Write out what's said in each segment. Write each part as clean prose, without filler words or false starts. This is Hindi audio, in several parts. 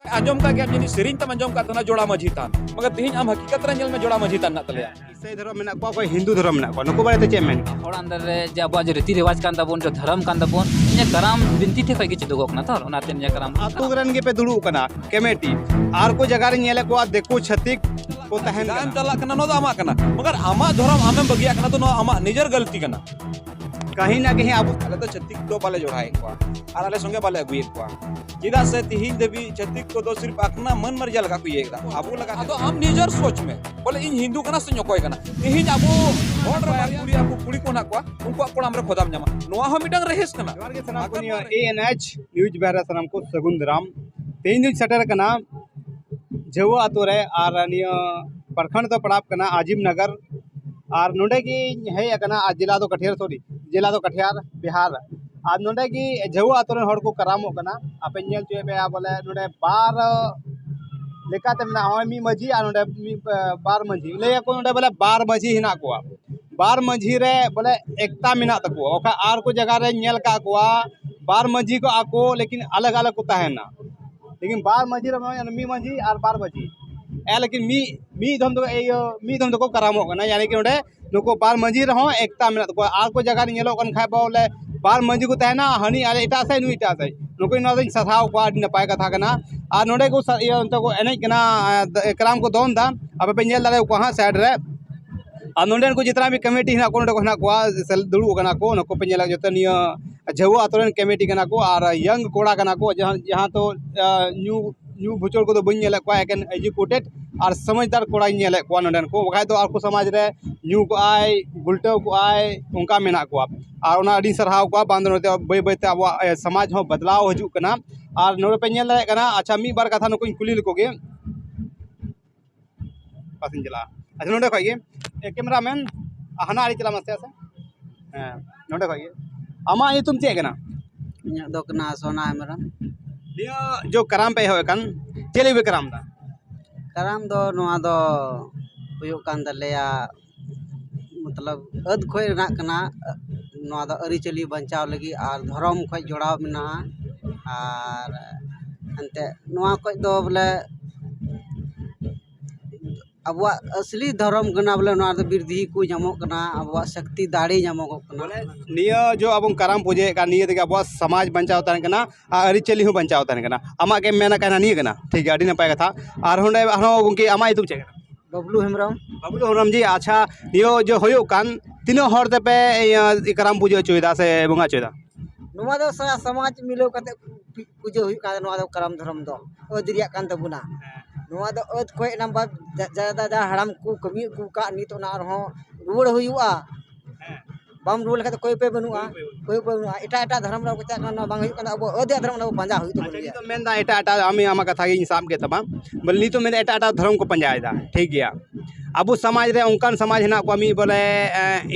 आजम का क्या जिनी सेरिंग तम आजम का तना जोड़ा मझी तान मगर तिहिन आम हकीकत रे नेल में जोड़ा मझी तान ना तलेया ईसाई धर्म में को हिंदू धर्म में को नुको बारे चे मेन हर अंदर रे जे अब जो रीति रिवाज कान ताबोन जो धर्म कान ताबोन ने कराम बिनती थे कई चिदोगक ना थर ओनाते ने कराम आतु गरन के पे दुड़ू कना कमेटी आर को जगह रे नेले को देखो छतिक को तहन गाम चला कना नो आमा कना मगर आमा धर्म आमे बगिया कना तो नो आमा निजर गलती कना कहीं ना कहीं अब आले तो छत्तीक दो बाले जोड़ाए को और आले संगे बाले अगुए को चिदा से तिहिन देवी छत्तीक को दो सिर्फ अपना मन मर्जी लगा को येगा आबू लगा तो हम निजर सोच में बोले इन हिंदू कना से ᱧᱚᱠᱚᱭ कना तिहिन आबू होड़ रे कुड़ी आबू कुड़ी को ना को उनको कोड़ाम रे खोदाम ᱧᱟᱢᱟ नोआ हो मिटंग रहेस कना जवार के सनाम को निया एएनएच न्यूज बेरा सनाम को सगुंदराम तेन दिन सटर कना जवा आतो रे आर निया प्रखंड तो पड़ाप कना आजिम नगर और नोडे की है कना जिला तो कटिहार सॉरी जिला तो कटिहार बिहार आज नोडे की जवा आतो रे हड़ को करामो कना आपे नेल चोय बे बोले नोडे बार लेकाते ना होय मी मजी आ नोडे मी बार मजी ले को नोडे बोले बार मजी हिना को बार मजी रे बोले एकता मिना तको ओका आर को जगह रे नेल का को बार मजी को आको लेकिन अलग अलग को ताहेना लेकिन बार मजी रे मी मजी और बार मजी ए लेकिन मी धम तो को करामो कना यानी कि नोडे नुको बार मजी रहो एकता मिना तको आर को जगह रे नेलो कन खाय बोले बार मजी को तहना हनी आले इटा से नु इटा से नुको नो दिन सथाव को आदि नपाय कथा कना आ नोडे को तो को एने कना कराम को दोन दा अब पे नेल दाले को हां साइड रे आ नोडे को जितना भी कमेटी हिना को नोडे को हिना को दुड़ू कना को नको पे नेल जतो निया जवा आतोरन कमेटी कना को और यंग कोड़ा कना को जहां तो न्यू भुचोड़ को तो बन नेले को एकन एजुकेटेड और समझदार कोड़ा नेले को नोडन को बखाय तो आर को समाज रे न्यू को आय गुलटो को आय उनका मेना को और ओना अडी सरहाव को बांध नोते बय बयते अब समाज हो बदलाव हजू कना और नोडे पे नेल कना अच्छा मी बार कथा नको कुली लकोगे पासिन चला अच्छा नोडे खगे कैमरामैन हना आड़ी चला मस्ते से हां नोडे खगे आमा ये तुम चे कना इᱧᱟᱹᱜ ᱫᱚ ᱠᱟᱱᱟ ᱥᱚᱱᱟ ᱦᱮᱢᱵᱨᱚᱢ निया जो कराम पे हो कन चले हुए कराम दा ᱠᱟᱨᱟᱢ ᱫᱚ ᱱᱚᱣᱟ ᱫᱚ ᱦᱩᱭᱩᱜ ᱠᱟᱱ ᱛᱟᱞᱮᱭᱟ मतलब ᱟᱹᱫ ᱠᱷᱚᱡ ᱨᱮᱱᱟᱜ ᱠᱟᱱᱟ ᱱᱚᱣᱟ ᱫᱚ ᱟᱹᱨᱤᱪᱟᱹᱞᱤ ᱵᱟᱧᱪᱟᱣ ᱞᱟᱹᱜᱤᱫ ᱟᱨ ᱫᱷᱚᱨᱚᱢ ᱠᱷᱚᱡ ᱡᱚᱲᱟᱣ ᱢᱮᱱᱟᱜᱼᱟ ᱟᱨ ᱮᱱᱛᱮ ᱱᱚᱣᱟ ᱠᱷᱚᱡ ᱫᱚ ᱵᱚᱞᱮ ᱟᱵᱚᱣᱟᱜ असली धर्म कना बोले नोआ दो बिरधी को ᱧᱟᱢᱚᱜ ᱠᱟᱱᱟ ᱟᱵᱚᱣᱟᱜ शक्ति दाड़ी ᱧᱟᱢᱚᱜ ᱠᱟᱱᱟ निया जो अब कराम पूजे का निये के अब समाज बचाव तन कना अरिचली हूँ बचाव तन कना आमा के मेना कहना निये कना ठीक है अड़ी नपाय कथा और हुंडे हनो गुंकी आमा इतु चे बबलू हेमब्रम बबलू हेमब्रम जी अच्छा नियो जो होयो कान तीनो हर ते पे कराम पूजे चोयदा से बंगा चोयदा नोआ दो समाज मिलो कते पूजा हुई का नोआ दो करम धर्म दो अदरिया कान तबुना नोआ दो अद खोय नंबर ज्यादा हड़ाम को कमी को का नित ना रहो रुवड़ हुआ बाम रुवड़ लखा कोई पे बनुआ एटा धर्म रा कता ना बांग हुई कना अब अद धर्म ना पंजा हुई तो मेनदा एटा आमी आमा कथा गिन साम के तबा बोल नी तो मेन एटा धर्म को पंजायदा ठीक गया अब समाज रे उनकान समाज हिना को मी बोले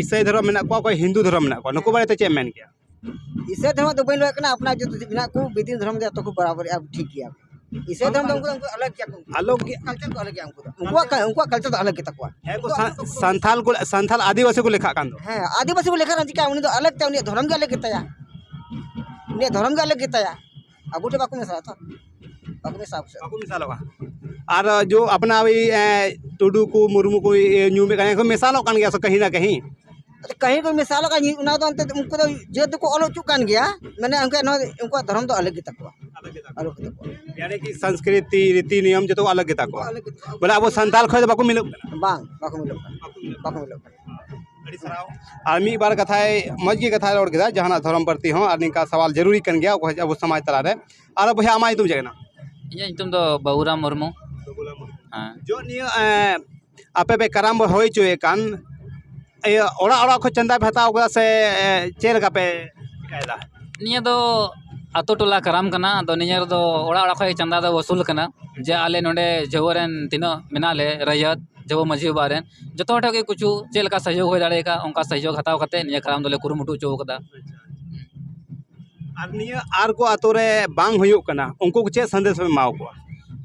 ईसाई धर्म में को कोई हिंदू धर्म में को नको बारे तो चे मेन गया ईसाई धर्म तो बन कना अपना जो बिना को विधि धर्म दे तो को बराबर अब ठीक गया ईसाई धर्म तो उनको अलग क्या अलग कल्चर तो अलग क्या उनको कल्चर तो अलग के तकवा है को संथाल आदिवासी को लेखा कान दो है आदिवासी को लेखा रंजिका उनी तो अलग ता उनी धर्म के अलग किताया उनी धर्म के अलग किताया अब तो बाकू में सा था बाकू मिसाल होगा और जो अपना अभी टुडू को मुर्मू को न्यू में कहीं को मिसाल कान गया सो कहीं ना कहीं कहीं को मिसाल का उना तो अंत उनको तो जद को अलग चुकान गया मैंने उनको धर्म तो अलग की तकवा यानी कि संस्कृति रीति नियम जो तो अलग ता को बोले अब संताल खय बाकू मिलो बाकू मिलो और मी बार कथा मज की कथा रोड के जहां धर्म प्रति हो और निका सवाल जरूरी कन गया अब समाज तला रे और भैया आमा तुम जगना ये तुम तो बहुराम मुर्मू हां जो निया आपे पे कराम होय चोए कान ओड़ा ओड़ा को चंदा हताव कदा से चेर का पे कायदा निया दो आतो टोला कराम कना तो नियर दो ओड़ा ओड़ा खय चंदा दो वसूल कना जे आले नोडे जवरन तिनो मिनाले रयत जब मजी बारेन जतो हटा के कुछ चेल का सहयोग हो दाड़े का उनका सहयोग हताव कते निया कराम दोले कुरुमुटु चो कदा और निया आर को आतो रे बांग हुयो कना उनको चे संदेश में माव को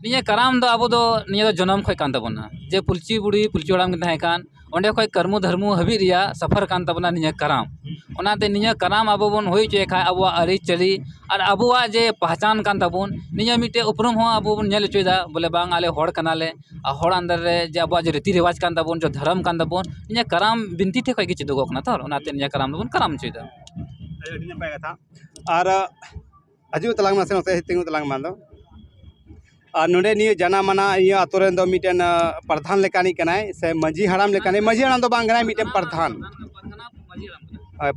निया कराम दो अब दो निया दो जन्म खय कान तबना जे पुलची बुड़ी पुलची ओड़ाम के तहे कान ओंडे खय कर्मु धर्मु हबी रिया सफर कान तबना निया कराम ओनाते निया कराम आबो बन होई चे खा आबो अरी चली और आबो जे पहचान कान तबुन निया मिटे उपरम हो आबो बन नेल चोयदा बोले बांग आले होड़ कनाले आ होड़ अंदर रे जे आबो जे रीति रिवाज कान तबुन जो धर्म कान तबुन निया कराम बिनती थे खै किछि दुगो कना तो ओनाते निया कराम बन कराम चोयदा अड़ी नपाय कथा और हजू तलांग मासे नसे तिंगु तलांग मान दो और नोडे नि जाना माना ये आतो रेन दो मिटेन प्रधान लेकानी कनाय से मजी हराम लेकानी मजी हराम दो बांग कनाय मिटेन प्रधान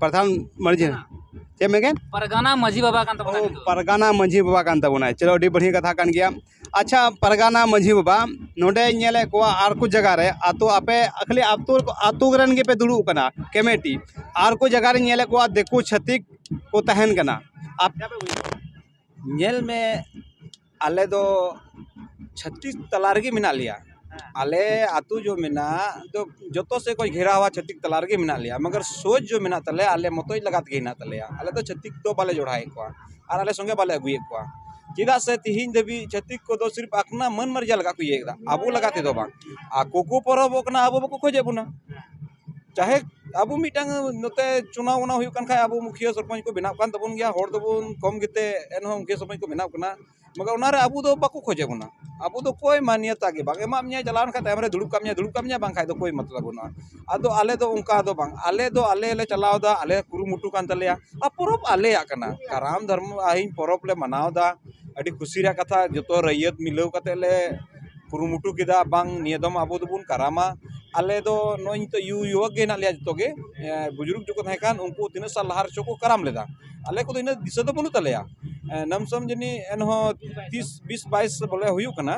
प्रधान मजी चे मेगे परगाना मजी बाबा कान तबुन परगाना मजी बाबा कान तबुना चलो अड़ी बढ़िया कथा कान गया अच्छा परगाना मजी बाबा नोडे नेले को आर को जगह रे आतो आपे अखले आतो रन के पे दुड़ू कना कमेटी आर को जगह रे नेले को देखो छतिक को तहन कना आप नेल में आले दो 36 तलारगी मिना लिया आले आतु जो मिना तो जोतो से कोई घेरा हुआ 36 तलारगी मिना लिया मगर सोच जो मिना तले आले मतोई लगात गे ना तले आले तो 36 तो बाले जोड़ाए को और आले संगे बाले अगुए को चिदा से तिहिन देवी 36 को तो सिर्फ अपना मन मर्जी लगा को येदा आबू लगाते दो बा आको को परब ओकना आबू बको खोजे बुना चाहे आबू मिटांग नोते चुनाव उना हुई कान खाय आबू मुखिया सरपंच को बनाव कान तबुन गया होड़ तबुन कम गिते एनहो मुखिया सरपंच को बनाव कना मगर उनारे आबू दो बाको खोजे बुना आबू दो कोई मान्यता के बागे मा मिया चलान खा तामरे दुड़ुब कामया बांग खाय दो कोई मतलब बुना आदो आले दो उनका दो बांग आले दो आले ले चलाव दा आले कुरुमुटु कान तलेया आ परब आले या कना कराम धर्म आहिन परब ले मनाव दा अडी खुशी रा कथा जतो रैयत मिलाव कते ले कुरुमुटु किदा बांग नियदम आबू दबुन करामा आले दो नोई तो युवक गे ना लिया जतो गे बुजुर्ग जो को थाय कान उनको 3 साल लहार चो को कराम लेदा आले को इन दिशा दो बनु तलेया नम समझनी एनहो 30 20 22 बोले हुयु कना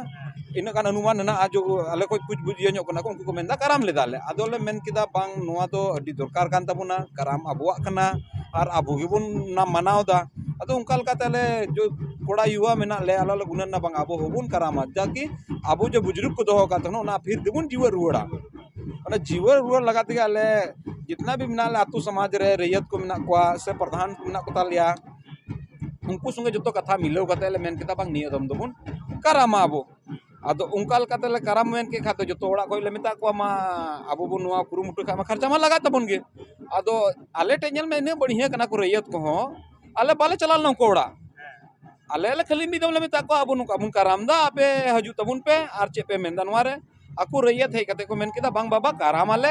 इन कान अनुमान ना जो आले को कुछ बुझियो नो कना को उनको को मेनदा कराम लेदा ले आदोले मेन किदा बांग नोआ दो अडी दरकार कान तबुना कराम आबुआ कना और आबू गिबुन ना मनाव दा अदो उनका तले जो कोड़ा युवा मेना ले आला गुनन ना बांग आबो होबुन करामा जाकि आबो जो बुजुर्ग को दोहो का तनो ना फिर दिबुन जीव रुवड़ा अने जीव रुवड़ लगाते आले जितना भी मिना ले आतु समाज रे रैयत को मिना को से प्रधान को मिना को तालिया उनको संगे जतो कथा मिलो कते ले मेन केता बांग नियदम दबुन करामा आबो आदो उनका कते ले कराम मेन के खाते जतो ओड़ा कोई ले मिता को मा आबो बु नुवा कुरुमुटु का खर्चा मा लगा तबुन गे आदो आले टेंजल में ने बढ़िया कना को रैयत को हो आले बाले चलाल न को ओड़ा आले ले खाली मिदम ले मिता को आबो नुका बुन कराम दा आपे हजू तबुन पे आर चे पे मेन दनवारे aku रैयत है कते को मेन केदा बांग बाबा कराम आले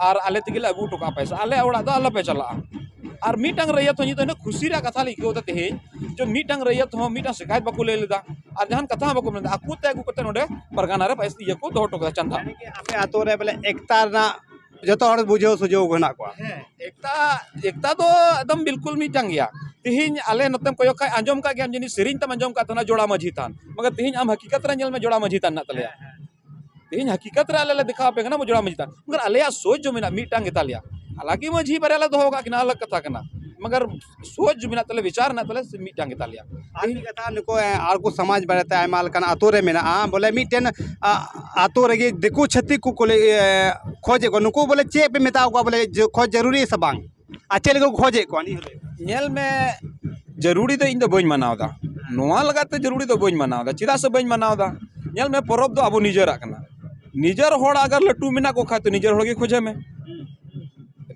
और आले तिगिला अगु टोका पैसा आले ओड़ा दो आले पे चला और मीटंग रैयत हो तो खुशी रा कथा लिखो ते हे जो मीटंग रैयत हो मीटा शिकायत बाको ले लेदा और जहां कथा बाको मेन aku ते अगु कते नोडे परगाना रे पैसा ये को दो टोका चंदा आपे आतो रे बोले एकता ना जतो हर बुझो सुझो गना को एकता तो एकदम बिल्कुल मीटंग गया तिहिन आले नतम कोयो का अंजम का गेम जिनी सिरिन तम अंजम का तना जोड़ा मझी तान मगर तिहिन आम हकीकत रे नेल में जोड़ा मझी तान ना तले तिहिन हकीकत रे आले दिखा पे ना जोड़ा मझी तान मगर आले सोच जो मेना मीटंग गेतालिया हालांकि मझी बरेला दो होगा कि ना अलग कथा कना मगर सोच जो मेना तले विचार ना तले मीटंग गेतालिया आही कथा नको आर को समाज बरते आयमाल कन आतो रे मेना बोले मीटेन आतो रे देखो छत्ती को कोले खोजे को नको बोले चे पे मेता को बोले जो खोज जरूरी है सबंग आचे को खोजे को नी नेल में जरूरी तो इन दो बई मनावदा नोआ लगाते जरूरी तो बई मनावदा चिदा से बई मनावदा नेल में परब दो अबो निजर आकना निजर होड़ अगर लट्टू मिना को खाय तो निजर होड़ के खोजे में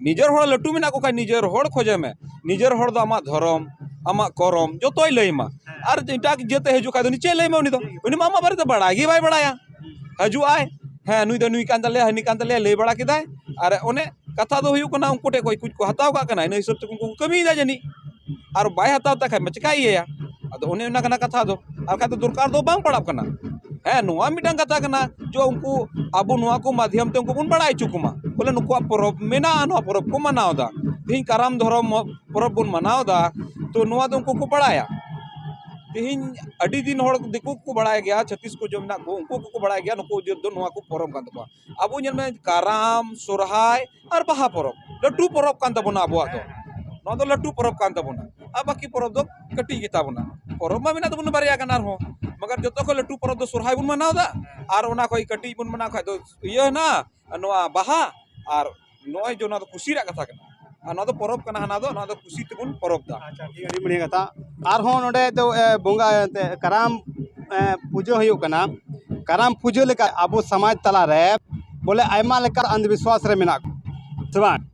निजर होड़ लट्टू मिना को खाय निजर होड़ खोजे में निजर होड़ दो आमा धर्म आमा करम जो तोय लईमा और जेटा जेते हजू खाय तो नीचे लईमा उनी मामा बारे तो बड़ा गे बाय बड़ाया हजू आय है नुई दो नुई कान तले हनी कान तले लई बड़ा किदाय अरे ओने कथा दो हुयु कना उनको टे कोई कुछ को हताव का कना इन हिसाब से उनको कमी दा जनी और बाय हताव ता खाय मचकाई या अदो ओने ना कना कथा दो और का तो दरकार दो बांग पड़ाब कना है नुआ मिटंग कथा कना जो उनको आबो नुआ को माध्यम ते उनको बुन बड़ाई चुकुमा बोले नुको परब मेना नुआ परब को मनाव दा तिहिन कराम धर्म परब बुन मनाव दा तो नुआ दो उनको को बड़ाया तिहिन अडी दिन होड़ दिकु को बड़ाया गया 36 को जो ना को उनको को बड़ाया गया नुको जो दो नुआ को परब कान तबा आबो नेल में कराम सोरहाय और बाहा परब लट्टू परब कान तबना आबो दो नो दो लट्टू परब कान तबना आ बाकी परब दो कटी गिता बना परब मा मेना तबन बारिया कान आर हो मगर जतो को लट्टू परब दो सोरहाय बुन मनाव दा और ओना कोई कटी बुन मना खाय दो ये ना नोआ बाहा और नोय जो ना तो खुशी रा कथा कना ना तो परब कना ना दो खुशी तबन परब दा अच्छा ठीक अड़ी बढ़िया कथा आर हो नोडे तो बोंगा कराम पूजो हुयो कना कराम पूजो लेका आबो समाज तला रे बोले आयमा लेकर अंधविश्वास रे मेना सबान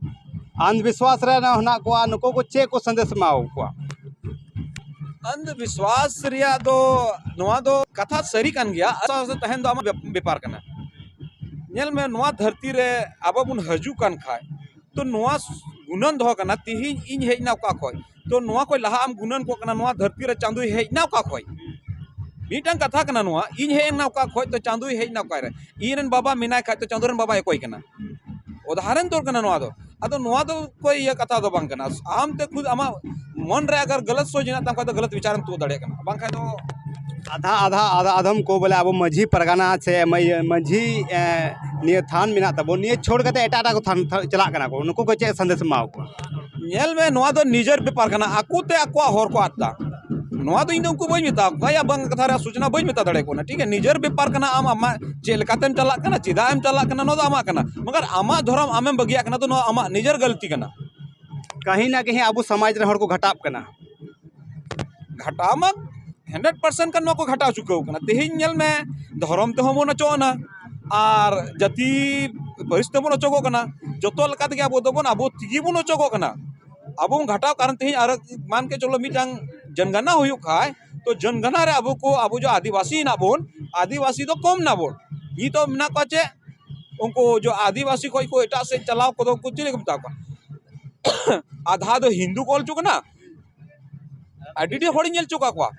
अंधविश्वास रे हना को नुको को चे को संदेश माओ को अंधविश्वास रिया दो नोआ दो कथा सरी कान गया असा तहन दो आमा बेपार कना नेल में नोआ धरती रे आबो बुन हजू कान खाय तो नोआ गुणन दो कना तिहि इन हेजना का खोय तो नोआ कोई लहा आम गुणन को कना नोआ धरती रे चांदू हेजना का खोय मीटन कथा कना नोआ इन हेजना का खोय तो चांदू हेजना का रे इरन बाबा मिनाय खाय तो चांदूरन बाबा ए कोई कना उदाहरण तौर कना नोआ दो अदो नोआ दो कोई ये कथा दो बांग कना आम ते खुद आमा मन रे अगर गलत सोचना तम तो गलत विचारन तू दड़े कना बांग खाय तो आधा आधा आधा आधम को बोले अब मझी परगना से मझी निये थान मिना तबो निये छोड़ कते एटा एटा को थान चला कना को नुको को चे संदेश माओ को नेल में नोआ दो निजर बेपार कना आकुते आक्वा होर को आता नोआ दो इन उनको बई मिता गया बंग कथा रे सूचना बई मिता दड़े को ना ठीक है निजर बेपार कना आम आमा चेल कातेम चला कना चिदाम चला कना नो दो आमा कना मगर आमा धर्म आमेम बगिया कना तो नो आमा निजर गलती कना कहीं ना कहीं अब समाज रे हर को घटाप कना घटामा 100% कन को घटा चुके कना तेहिन नेल में धर्म ते हमो नचोना और जाति परिस्थिति बन नचो कना जतो लका ते अब दोबन अब तिगी बन नचो कना अब घटाव कारण तेहिन आर मान के चलो मिटांग जनगणना हुई खाय तो जनगणना रे अब को अब जो आदिवासी ना बोन आदिवासी तो कम ना बोन ये तो ना कचे उनको जो आदिवासी को एटा से चलाव को कुछ नहीं बता को आधा दो हिंदू को चुका ना आडी हड़ी नेल चुका को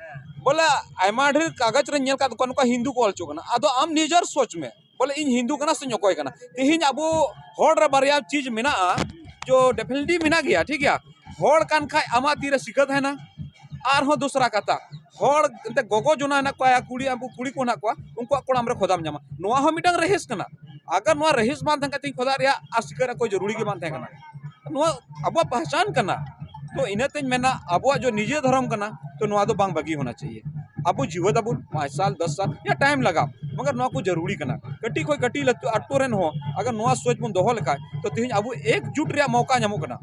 बोले आयमा ढेर कागज रे नेल का दुकान को हिंदू को चुका ना आदो आम निजर सोच में बोले इन हिंदू कना से नकोय कना तेहिन अब होड़ रे बारिया चीज मिना जो डेफिनेटली मिना गया ठीक है होड़ कान खाय आमा तीरे सिकत है ना आर हो दूसरा कथा होड़ ते गोगो जोना ना को कुड़ी अब कुड़ी को ना को उनको कोड़ाम रे खोदाम जामा नोआ हो मिटंग रहिस कना अगर नोआ रहिस मान थंग कती खोदा रिया आसिकर कोई जरूरी के मान थे कना नोआ अब पहचान कना तो इनते मेना अब जो निजे धर्म कना तो नोआ दो बांग बगी होना चाहिए अब जीवत अब 5 साल 10 साल या टाइम लगा मगर नोआ को जरूरी कना कटी कोई कटी अटोरेन हो अगर नोआ सोच बुन दोहो लखा तो तेहिन अब एकजुट रे मौका नामो कना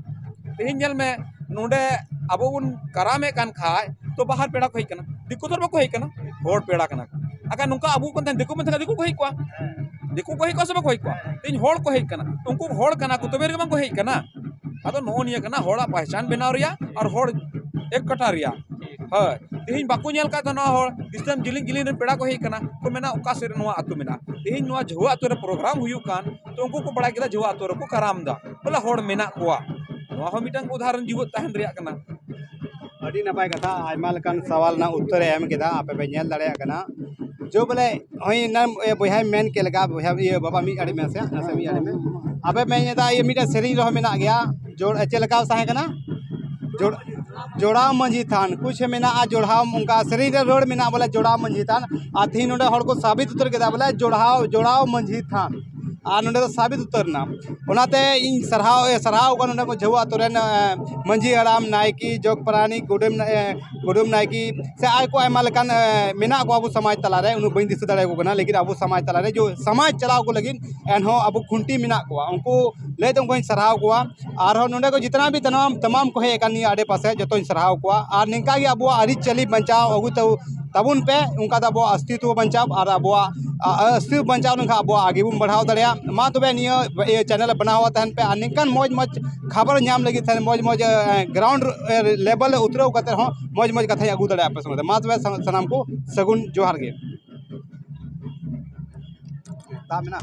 तेहिन जल में नोडे अब उन करामे कान खाय तो बाहर पेड़ा को हेकना दिक्कत और को हेकना होड़ पेड़ा कना अगर नुका अब को दिक्कत में दिक्कत को हेकवा दिक्कत को हेकवा सब को हेकवा तेहिन होड़ को हेकना उनको होड़ कना को तबेर को हेकना अदो नो निया कना होड़ा पहचान बनाव रिया और होड़ एक कटा रिया ह तेहिन बाकू नेल का ना होड़ दिसम जिलिंग जिलिंग पेड़ा को हेकना को मेना ओका से नोआ अतु मेना तेहिन नोआ झुआ अतु रे प्रोग्राम हुयु कान तो उनको को बड़ा केदा झुआ अतु रे को कराम दा बोला होड़ मेना कोआ नोआ हो मिटंग उदाहरण जीवत तहन रिया कना अड़ी नपाय कथा आयमा लकान सवाल ना उत्तर एम केदा आपे पे नेल दड़े कना जो बोले होई ना बोहा मेन के लगा बोहा ये बाबा मी अड़ी में से मी अड़ी में अबे मैं ये मिटा सेरी रह मेना गया जोड़ चलका साहे कना जोड़ जोड़ाव मंझी थान कुछ मेना जोड़ाव उनका सेरी रे रोड मेना बोले जोड़ाव मंझी थान आथी नोडे हड़ को साबित उतर केदा बोले जोड़ाव मंझी थान और नोडे तो साबित उतरना ओनाते इन सरहाव का नोडे को झुआ तोरेन मंझी हराम नायकी जोग प्राणी गुडुम नायकी से आय को आयमा लकान मेना को अब समाज तला रे उनु बइन दिस दड़े को कना लेकिन अब समाज तला रे जो समाज चलाव को लगिन एनहो अब खुंटी मेना को उनको ले तो उनको सरहाव को और नोडे को जितना भी तमाम को है कानी आडे पासे जतो सरहाव को और निका गे अब आरी चली बचाव अगु तो तबुन पे उनका अब अस्तित्व बचाव और अब अस्तित्व बचाव नखा अब आगे बन बढ़ाव दड़िया मा तबे निया चैनल बनावा तहन पे निकान मौज मौज खबर नाम लगी तहन मौज मौज ग्राउंड लेवल उतरव कते हो मौज मौज कथा अगू दड़िया पे समय मा तबे सनाम को सगुन जोहार गे ता मेना।